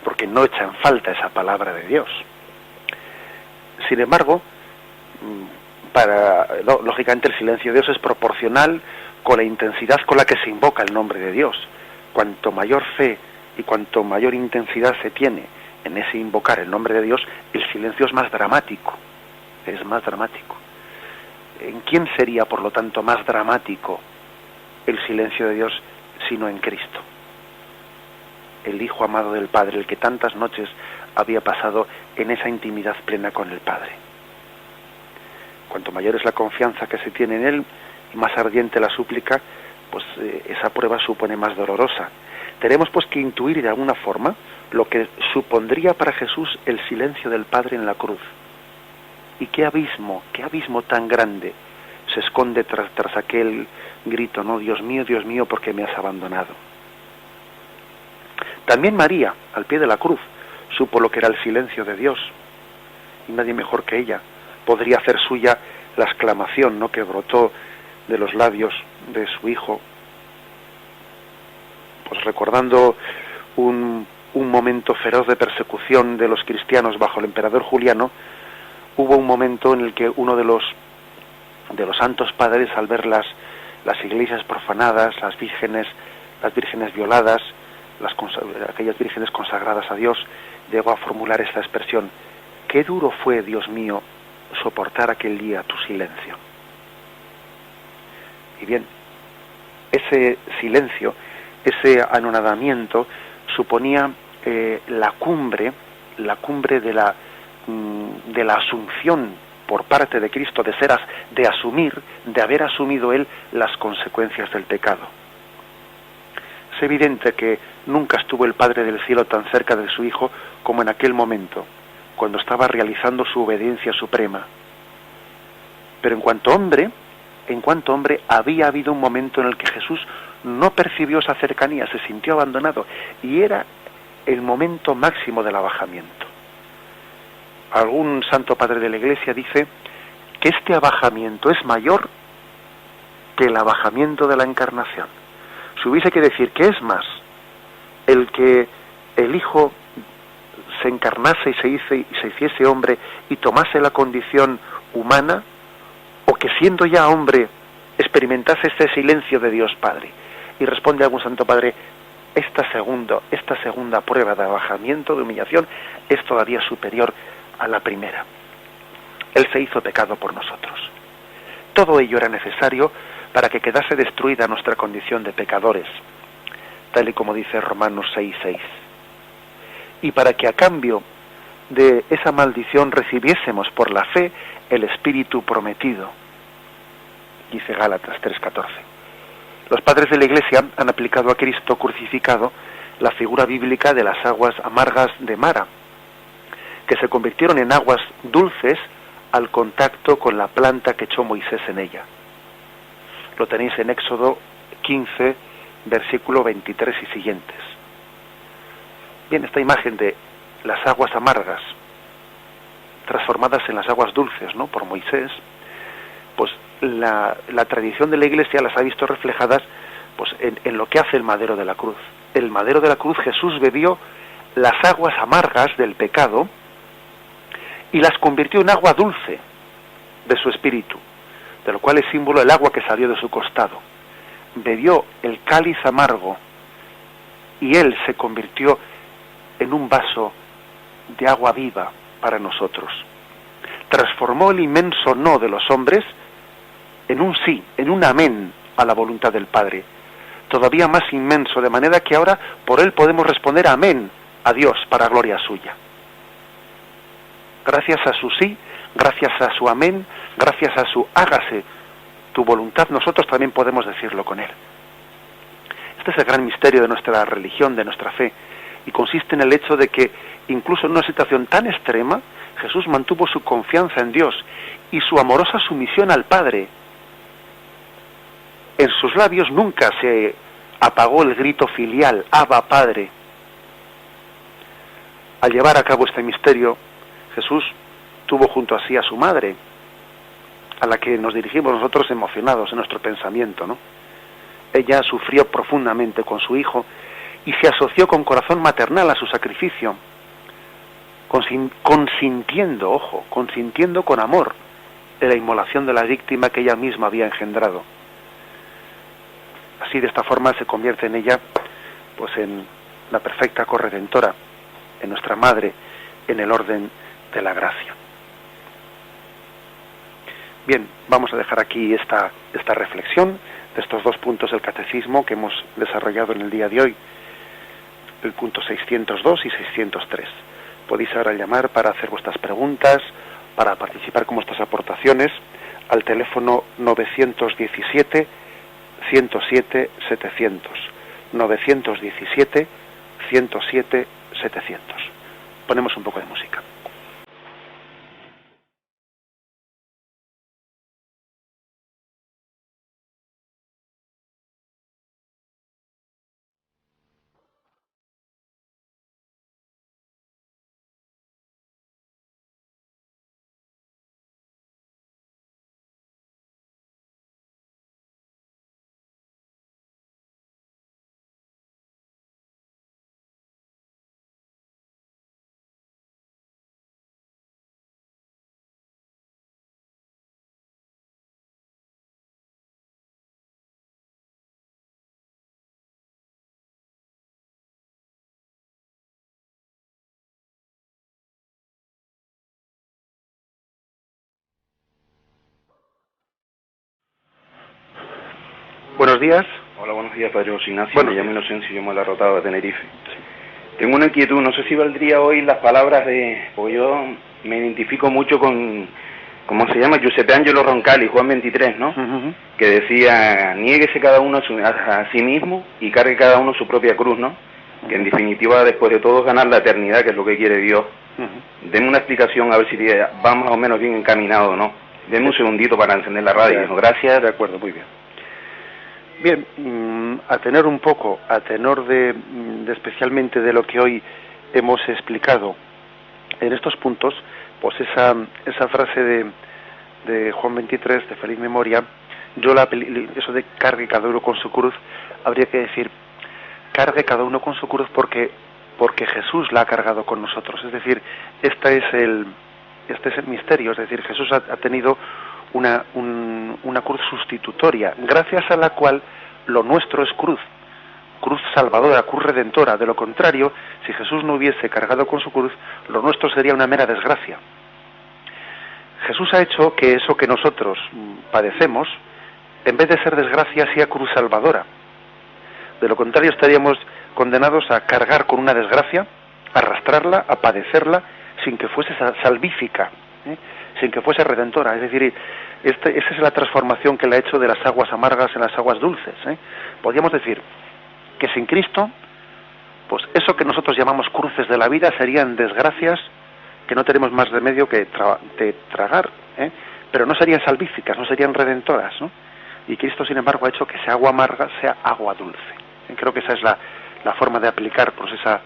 S1: porque no echa en falta esa palabra de Dios. Sin embargo, lógicamente el silencio de Dios es proporcional con la intensidad con la que se invoca el nombre de Dios. Cuanto mayor fe y cuanto mayor intensidad se tiene en ese invocar el nombre de Dios, el silencio es más dramático. Es más dramático. ¿En quién sería, por lo tanto, más dramático el silencio de Dios sino en Cristo? El Hijo amado del Padre, el que tantas noches había pasado en esa intimidad plena con el Padre. Cuanto mayor es la confianza que se tiene en Él y más ardiente la súplica, pues esa prueba supone más dolorosa. Tenemos pues que intuir de alguna forma lo que supondría para Jesús el silencio del Padre en la cruz. Y qué abismo tan grande se esconde tras aquel grito, ¿no? Dios mío, ¿por qué me has abandonado? También María, al pie de la cruz, supo lo que era el silencio de Dios, y nadie mejor que ella podría hacer suya la exclamación, ¿no?, que brotó de los labios de su hijo, pues recordando un momento feroz de persecución de los cristianos bajo el emperador Juliano. Hubo un momento en el que uno de los santos padres, al ver las iglesias profanadas, las vírgenes violadas, aquellas vírgenes consagradas a Dios, llegó a formular esta expresión: qué duro fue, Dios mío, soportar aquel día tu silencio. Y bien, ese silencio, ese anonadamiento, suponía la cumbre de la asunción por parte de Cristo, de haber asumido Él las consecuencias del pecado. Es evidente que nunca estuvo el Padre del Cielo tan cerca de su Hijo como en aquel momento, cuando estaba realizando su obediencia suprema. Pero en cuanto hombre, había habido un momento en el que Jesús no percibió esa cercanía, se sintió abandonado, y era el momento máximo del abajamiento. Algún santo padre de la Iglesia dice que este abajamiento es mayor que el abajamiento de la encarnación. Si hubiese que decir que es más el que el Hijo se encarnase y se hiciese hombre y tomase la condición humana, o que siendo ya hombre experimentase este silencio de Dios Padre. Y responde algún santo padre: esta segunda prueba de abajamiento, de humillación, es todavía superior a la primera. Él se hizo pecado por nosotros. Todo ello era necesario para que quedase destruida nuestra condición de pecadores, tal y como dice Romanos 6:6. Y para que a cambio de esa maldición recibiésemos por la fe el Espíritu prometido, dice Gálatas 3:14. Los padres de la Iglesia han aplicado a Cristo crucificado la figura bíblica de las aguas amargas de Mara, que se convirtieron en aguas dulces al contacto con la planta que echó Moisés en ella. Lo tenéis en Éxodo 15, versículo 23 y siguientes. Bien, esta imagen de las aguas amargas transformadas en las aguas dulces, ¿no?, por Moisés, pues la tradición de la Iglesia las ha visto reflejadas pues en lo que hace el madero de la cruz. El madero de la cruz, Jesús bebió las aguas amargas del pecado y las convirtió en agua dulce de su espíritu, de lo cual es símbolo el agua que salió de su costado. Bebió el cáliz amargo y Él se convirtió en un vaso de agua viva para nosotros. Transformó el inmenso no de los hombres en un sí, en un amén a la voluntad del Padre, todavía más inmenso, de manera que ahora por Él podemos responder amén a Dios para gloria suya. Gracias a su sí, gracias a su amén, gracias a su hágase tu voluntad, nosotros también podemos decirlo con Él. Este es el gran misterio de nuestra religión, de nuestra fe, y consiste en el hecho de que incluso en una situación tan extrema, Jesús mantuvo su confianza en Dios y su amorosa sumisión al Padre. En sus labios nunca se apagó el grito filial, Abba, Padre. Al llevar a cabo este misterio, Jesús tuvo junto a sí a su madre, a la que nos dirigimos nosotros emocionados en nuestro pensamiento, ¿no? Ella sufrió profundamente con su hijo y se asoció con corazón maternal a su sacrificio, consintiendo con amor de la inmolación de la víctima que ella misma había engendrado. Así, de esta forma, se convierte en ella, pues, en la perfecta corredentora, en nuestra madre, en el orden de la gracia. Bien, vamos a dejar aquí esta reflexión de estos dos puntos del catecismo que hemos desarrollado en el día de hoy, el punto 602 y 603. Podéis ahora llamar para hacer vuestras preguntas, para participar con vuestras aportaciones, al teléfono 917 107 700, 917 107 700. Ponemos un poco de música. Buenos días.
S2: Hola, buenos días, Padre José Ignacio.
S1: Bueno,
S2: me llamo Inocencio, llamo a la Rotada de Tenerife. Sí. Tengo una inquietud, no sé si valdría hoy las palabras de... Porque yo me identifico mucho con... ¿Cómo se llama? Giuseppe Angelo Roncalli, Juan 23, ¿no?
S1: Uh-huh.
S2: Que decía, niéguese cada uno a sí mismo y cargue cada uno su propia cruz, ¿no? Uh-huh. Que en definitiva, después de todo, ganar la eternidad, que es lo que quiere Dios. Uh-huh. Denme una explicación a ver si va más o menos bien encaminado, ¿no? Denme un segundito para encender la radio, ¿no? Gracias.
S1: De acuerdo, muy bien. Bien, a tenor de especialmente de lo que hoy hemos explicado en estos puntos, pues esa frase de Juan 23, de feliz memoria, eso de cargue cada uno con su cruz, habría que decir, cargue cada uno con su cruz porque Jesús la ha cargado con nosotros. Es decir, este es el misterio, es decir, Jesús ha tenido una cruz sustitutoria, gracias a la cual lo nuestro es cruz salvadora, cruz redentora. De lo contrario, si Jesús no hubiese cargado con su cruz, lo nuestro sería una mera desgracia. Jesús ha hecho que eso que nosotros padecemos, en vez de ser desgracia, sea cruz salvadora. De lo contrario, estaríamos condenados a cargar con una desgracia, a arrastrarla, a padecerla, sin que fuese salvífica, sin que fuese redentora. Es decir, esa es la transformación que le ha hecho de las aguas amargas en las aguas dulces. Podríamos decir que sin Cristo, pues eso que nosotros llamamos cruces de la vida serían desgracias que no tenemos más remedio que tragar, pero no serían salvíficas, no serían redentoras, ¿no? Y Cristo, sin embargo, ha hecho que esa agua amarga sea agua dulce. Creo que esa es la forma de aplicar, pues, esa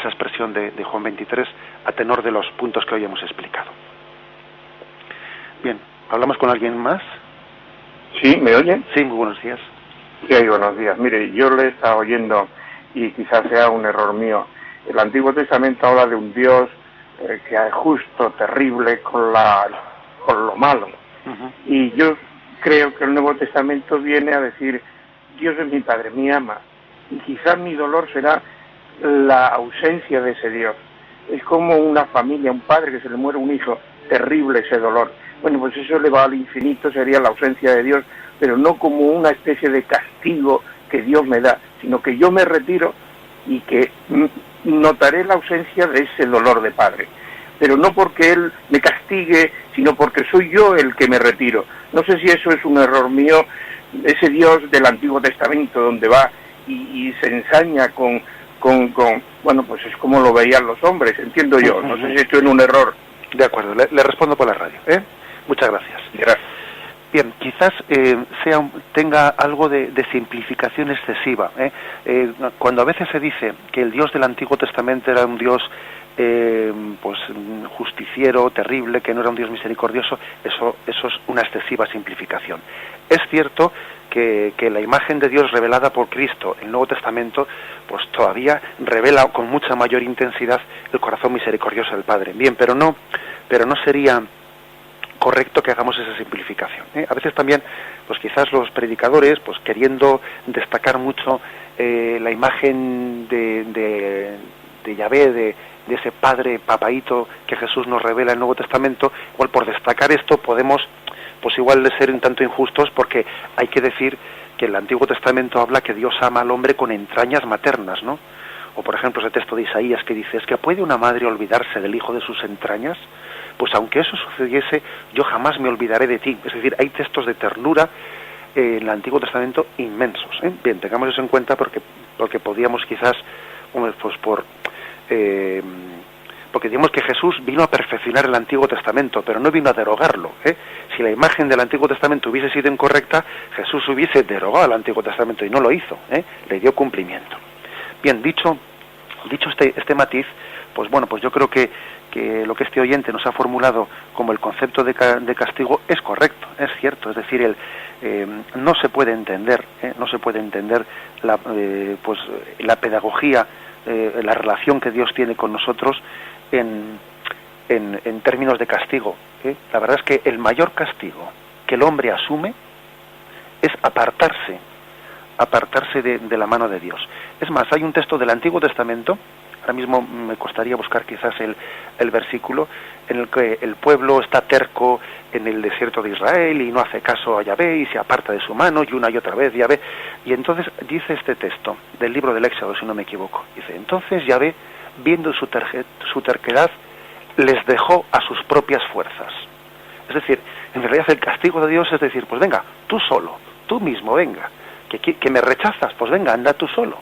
S1: expresión de Juan 23 a tenor de los puntos que hoy hemos explicado. Bien, ¿hablamos con alguien más?
S3: Sí, ¿me oyen?
S1: Sí, muy buenos días.
S3: Sí, buenos días. Mire, yo le he estado oyendo, y quizás sea un error mío, el Antiguo Testamento habla de un Dios que es justo, terrible, con lo malo. Uh-huh. Y yo creo que el Nuevo Testamento viene a decir, Dios es mi Padre, me ama, y quizás mi dolor será la ausencia de ese Dios. Es como una familia, un padre que se le muere un hijo, terrible ese dolor. Bueno, pues eso le va al infinito, sería la ausencia de Dios, pero no como una especie de castigo que Dios me da, sino que yo me retiro y que notaré la ausencia de ese dolor de padre. pero no porque Él me castigue, sino porque soy yo el que me retiro. No sé si eso es un error mío, ese Dios del Antiguo Testamento donde va y se ensaña con bueno, pues es como lo veían los hombres, entiendo yo. No sé si estoy en un error.
S1: De acuerdo, le respondo por la radio. Muchas gracias.
S3: Gracias.
S1: Bien, quizás tenga algo de simplificación excesiva. Cuando a veces se dice que el Dios del Antiguo Testamento era un Dios pues justiciero, terrible, que no era un Dios misericordioso, eso es una excesiva simplificación. Es cierto que la imagen de Dios revelada por Cristo en el Nuevo Testamento pues todavía revela con mucha mayor intensidad el corazón misericordioso del Padre. Bien, pero no sería correcto que hagamos esa simplificación. A veces también, pues quizás los predicadores, pues queriendo destacar mucho la imagen de Yahvé, de ese Padre papaíto que Jesús nos revela en el Nuevo Testamento, igual por destacar esto podemos, pues igual de ser un tanto injustos, porque hay que decir que el Antiguo Testamento habla que Dios ama al hombre con entrañas maternas, ¿no? O por ejemplo ese texto de Isaías que dice, ¿es que puede una madre olvidarse del hijo de sus entrañas? Pues aunque eso sucediese, yo jamás me olvidaré de ti. Es decir, hay textos de ternura en el Antiguo Testamento inmensos. Bien, tengamos eso en cuenta porque podríamos quizás, pues porque digamos que Jesús vino a perfeccionar el Antiguo Testamento, pero no vino a derogarlo. Si la imagen del Antiguo Testamento hubiese sido incorrecta, Jesús hubiese derogado el Antiguo Testamento y no lo hizo, le dio cumplimiento. Bien, dicho este matiz, pues bueno, pues yo creo que lo que este oyente nos ha formulado como el concepto de castigo es correcto, es cierto, es decir, no se puede entender la pedagogía, la relación que Dios tiene con nosotros en términos de castigo. La verdad es que el mayor castigo que el hombre asume es apartarse de la mano de Dios. Es más, hay un texto del Antiguo Testamento, ahora mismo me costaría buscar quizás el versículo, en el que el pueblo está terco en el desierto de Israel y no hace caso a Yahvé y se aparta de su mano y una y otra vez Yahvé. Y entonces dice este texto del libro del Éxodo, si no me equivoco, dice, entonces Yahvé, viendo su terquedad, les dejó a sus propias fuerzas. Es decir, en realidad el castigo de Dios es decir, pues venga, tú solo, tú mismo, venga, que me rechazas, pues venga, anda tú solo,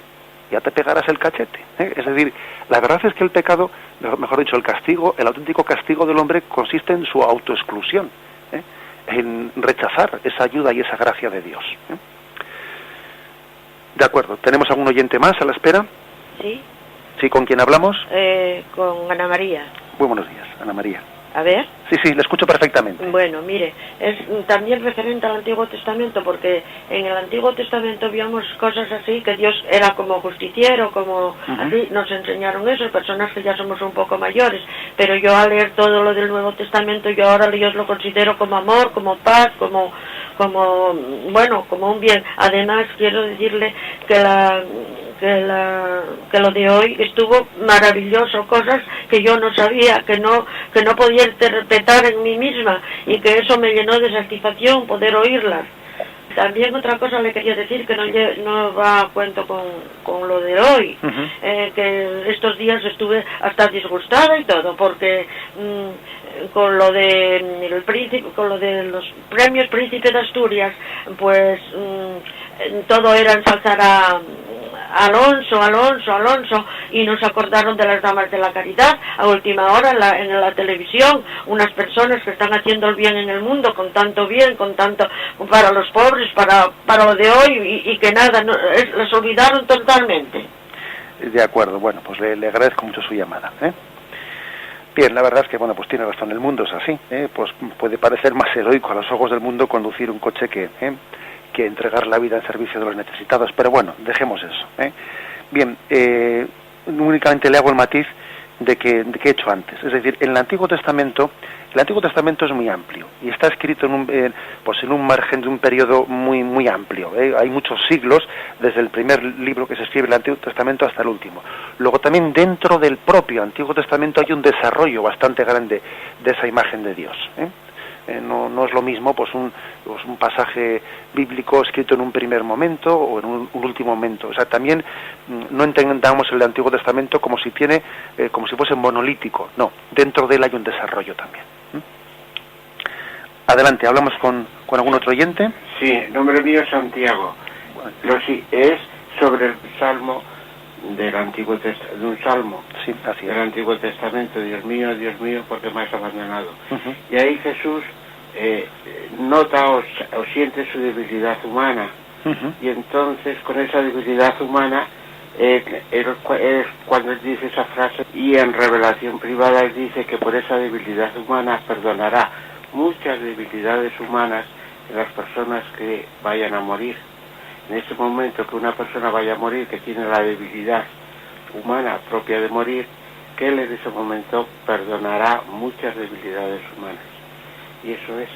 S1: ya te pegarás el cachete. Es decir, la verdad es que el pecado, mejor dicho, el castigo, el auténtico castigo del hombre consiste en su autoexclusión, en rechazar esa ayuda y esa gracia de Dios. De acuerdo, ¿tenemos algún oyente más a la espera?
S4: Sí.
S1: ¿Sí, con quién hablamos?
S4: Con Ana María.
S1: Muy buenos días, Ana María.
S4: A ver.
S1: Sí, le escucho perfectamente.
S4: Bueno, mire, es también referente al Antiguo Testamento, porque en el Antiguo Testamento vimos cosas así, que Dios era como justiciero, como así, nos enseñaron eso, personas que ya somos un poco mayores, pero yo al leer todo lo del Nuevo Testamento, yo ahora Dios lo considero como amor, como paz, como un bien. Además, quiero decirle que lo de hoy estuvo maravilloso, cosas que yo no sabía, que no podía interpretar en mí misma, y que eso me llenó de satisfacción poder oírlas. También otra cosa le quería decir, que no va a cuento con lo de hoy, que estos días estuve hasta disgustada y todo, porque con lo de los premios Príncipe de Asturias, pues todo era ensalzar a Alonso, y nos acordaron de las damas de la caridad a última hora en la televisión, unas personas que están haciendo el bien en el mundo, con tanto bien, con tanto para los pobres, para lo de hoy, y que nada, les olvidaron totalmente.
S1: De acuerdo, bueno, pues le agradezco mucho su llamada. Bien, la verdad es que, bueno, pues tiene razón, el mundo es así, pues puede parecer más heroico a los ojos del mundo conducir un coche que entregar la vida en servicio de los necesitados, pero bueno, dejemos eso. Bien, únicamente le hago el matiz de que he hecho antes, es decir, en el Antiguo Testamento es muy amplio y está escrito en un margen de un periodo muy amplio. Hay muchos siglos desde el primer libro que se escribe en el Antiguo Testamento hasta el último. Luego también dentro del propio Antiguo Testamento hay un desarrollo bastante grande de esa imagen de Dios. No es lo mismo pues un pasaje bíblico escrito en un primer momento o en un último momento. O sea, también no entendamos el Antiguo Testamento como si fuese monolítico. No, dentro de él hay un desarrollo también. Adelante, hablamos con algún otro oyente.
S5: Sí, nombre mío es Santiago. Pero sí, es sobre el Salmo del Antiguo Testamento, de un Salmo del Antiguo Testamento. Dios mío, ¿por qué me has abandonado? Y ahí Jesús nota o siente su debilidad humana. Y entonces con esa debilidad humana cuando él dice esa frase, y en revelación privada él dice que por esa debilidad humana perdonará muchas debilidades humanas en las personas que vayan a morir. En ese momento que una persona vaya a morir, que tiene la debilidad humana propia de morir, que él en ese momento perdonará muchas debilidades humanas. Y eso es.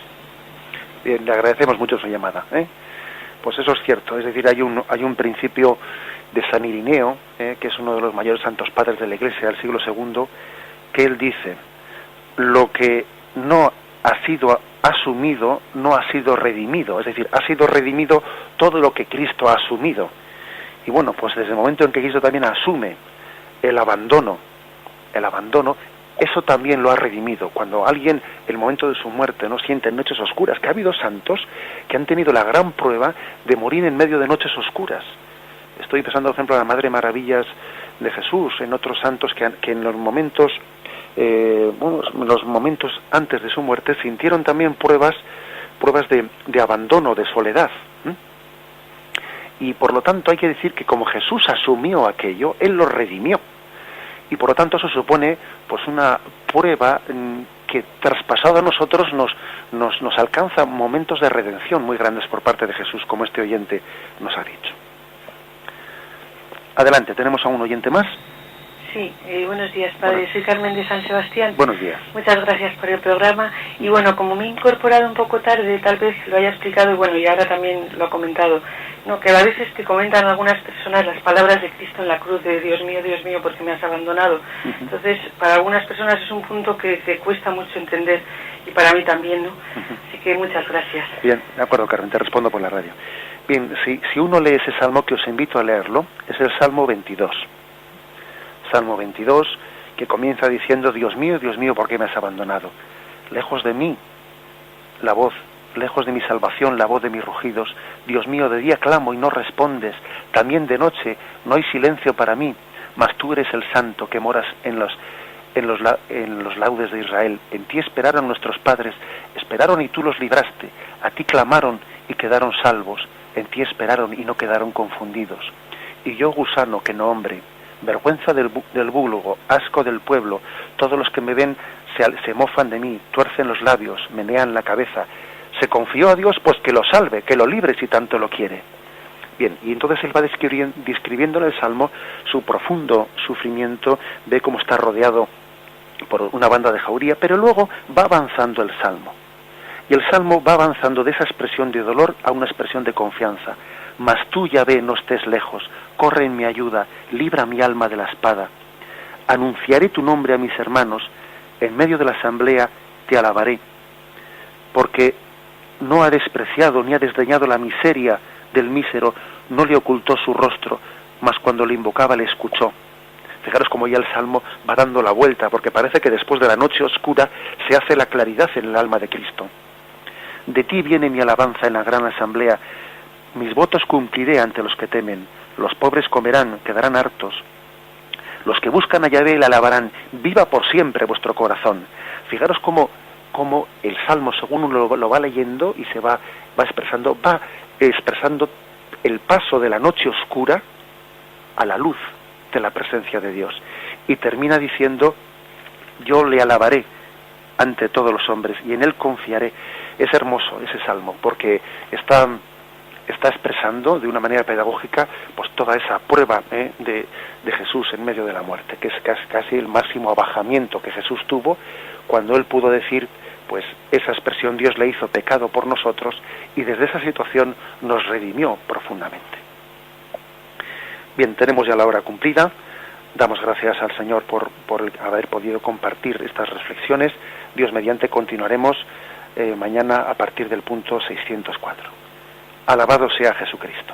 S1: Bien, le agradecemos mucho su llamada. Pues eso es cierto, es decir, hay un principio de San Irineo, que es uno de los mayores santos padres de la Iglesia del siglo II, que él dice: lo que no ha sido asumido no ha sido redimido, es decir, ha sido redimido todo lo que Cristo ha asumido. Y bueno, pues desde el momento en que Cristo también asume el abandono, eso también lo ha redimido. Cuando alguien, en el momento de su muerte, no siente noches oscuras, que ha habido santos que han tenido la gran prueba de morir en medio de noches oscuras. Estoy pensando, por ejemplo, en la Madre Maravillas de Jesús, en otros santos que en los momentos los momentos antes de su muerte sintieron también pruebas de abandono, de soledad. Y por lo tanto hay que decir que como Jesús asumió aquello, Él lo redimió. Y por lo tanto eso supone pues una prueba que traspasado a nosotros nos alcanza momentos de redención muy grandes por parte de Jesús, como este oyente nos ha dicho. Adelante, tenemos a un oyente más.
S6: Sí, buenos días, padre. Soy Carmen de San Sebastián.
S1: Buenos días.
S6: Muchas gracias por el programa. Y bueno, como me he incorporado un poco tarde, tal vez lo haya explicado, y bueno, y ahora también lo ha comentado, que a veces que comentan algunas personas las palabras de Cristo en la cruz, de Dios mío, ¿por qué me has abandonado? Entonces, para algunas personas es un punto que cuesta mucho entender, y para mí también, ¿no? Así que muchas gracias.
S1: Bien, de acuerdo, Carmen, te respondo por la radio. Bien, si uno lee ese salmo, que os invito a leerlo, es el Salmo 22. Salmo 22, que comienza diciendo: Dios mío, ¿por qué me has abandonado? Lejos de mí la voz, lejos de mi salvación la voz de mis rugidos. Dios mío, de día clamo y no respondes, también de noche no hay silencio para mí, mas tú eres el santo que moras en los laudes de Israel. En ti esperaron nuestros padres, esperaron y tú los libraste, a ti clamaron y quedaron salvos, en ti esperaron y no quedaron confundidos. Y yo, gusano que no hombre, vergüenza del búlugo, asco del pueblo, todos los que me ven se mofan de mí, tuercen los labios, menean la cabeza. Se confió a Dios, pues que lo salve, que lo libre si tanto lo quiere. Bien, y entonces él va describiendo en el Salmo su profundo sufrimiento, ve cómo está rodeado por una banda de jauría, pero luego va avanzando el Salmo. Y el Salmo va avanzando de esa expresión de dolor a una expresión de confianza. Mas tú, Yahvé, no estés lejos, corre en mi ayuda, libra mi alma de la espada. Anunciaré tu nombre a mis hermanos, en medio de la asamblea te alabaré, porque no ha despreciado ni ha desdeñado la miseria del mísero, no le ocultó su rostro, mas cuando le invocaba le escuchó. Fijaros cómo ya el Salmo va dando la vuelta, porque parece que después de la noche oscura se hace la claridad en el alma de Cristo. De ti viene mi alabanza en la gran asamblea, mis votos cumpliré ante los que temen, los pobres comerán, quedarán hartos. Los que buscan a Yahvé le alabarán, viva por siempre vuestro corazón. Fijaros cómo el Salmo, según uno lo va leyendo y se va expresando el paso de la noche oscura a la luz de la presencia de Dios. Y termina diciendo: yo le alabaré ante todos los hombres y en él confiaré. Es hermoso ese Salmo, porque está expresando de una manera pedagógica pues toda esa prueba de Jesús en medio de la muerte, que es casi el máximo abajamiento que Jesús tuvo cuando él pudo decir pues esa expresión: Dios le hizo pecado por nosotros, y desde esa situación nos redimió profundamente. Bien, tenemos ya la hora cumplida. Damos gracias al Señor por haber podido compartir estas reflexiones. Dios mediante continuaremos mañana a partir del punto 604. Alabado sea Jesucristo.